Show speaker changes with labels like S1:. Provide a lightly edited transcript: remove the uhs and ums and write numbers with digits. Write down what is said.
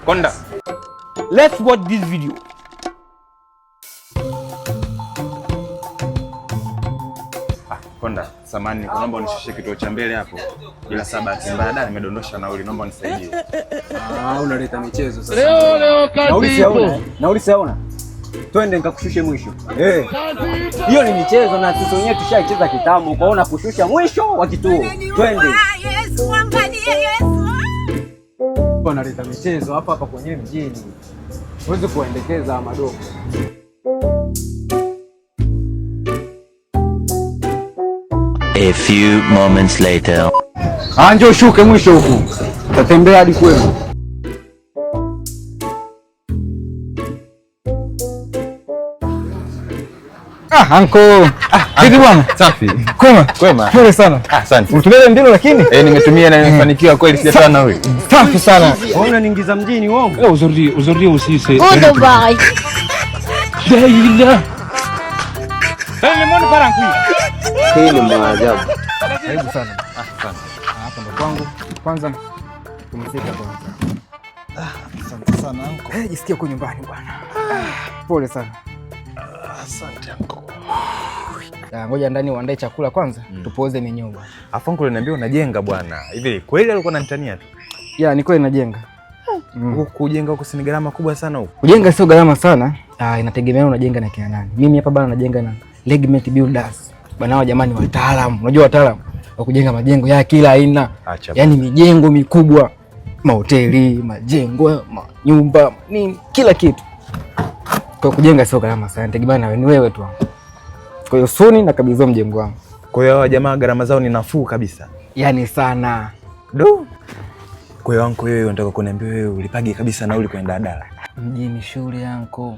S1: Konda. Let's watch this video. Konda, samani, naomba unishushe kituo cha mbele hapo. Ila sabati mbaya dada nimedondosha nauli, naomba unisaidie.
S2: Unaleta michezo sasa. Nauli siaona. Twende nikakushushe mwisho. Hiyo ni michezo na sisi wenyewe tushaicheza kitambo, kwaona kushusha mwisho wa kituo. Twende. Yesu, angalie Yesu. Unaleta michezo hapa kwenye mjini. Huwezi kuendekeza madogo.
S3: A few moments later.
S2: Njoo shuke mwisho huku. Tatembea hadi kwenu.
S4: Anko. Vipi bwana?
S1: Safi.
S4: Kwema. Pole sana.
S1: Asante.
S4: Umetumia ndio lakini?
S1: Nimetumia na nimefanikiwa kweli, sijatoa na wewe.
S4: Safi sana.
S2: Waona niingiza mjini uongo?
S4: Aujourd'hui aussi c'est.
S5: Oh Dubai.
S4: Daila.
S1: Mbona barangu?
S2: Hii ni maajabu.
S4: Karibu sana. Asante. Hapa ndo kwangu. Kwanza tumefika kwanza. Asante sana anko. Jisikie uko nyumbani bwana. Pole sana.
S1: Asante anko.
S4: Ngoja ndani uandae chakula kwanza, tupoze minyoo bwana.
S1: Afu anko unaniambia unajenga bwana. Hivi kweli alikuwa ananitania tu?
S4: Ni kweli najenga.
S1: Huko kujenga huko si gharama kubwa sana huko.
S4: Kujenga sio gharama sana. Inategemea unajenga na kina nani. Mimi hapa bwana najenga na Legment Builders. Bwana hao jamani wataalamu. Unajua wataalamu wa kujenga majengo ya kila aina. Yaani mijengo mikubwa, mahoteli, majengo, nyumba, nini, kila kitu. Kwa kujenga sio gharama sana. Inategemea na wewe tu. Kwa hiyo suni nakabidhiwa mjengo wangu.
S1: Kwa hiyo jamaa gharama zao ni nafuu kabisa.
S4: Yaani sana.
S1: Kwa hiyo anko wewe unataka kuniambia wewe ulipage kabisa nauli kwenda dala.
S4: Mjini shule yanko.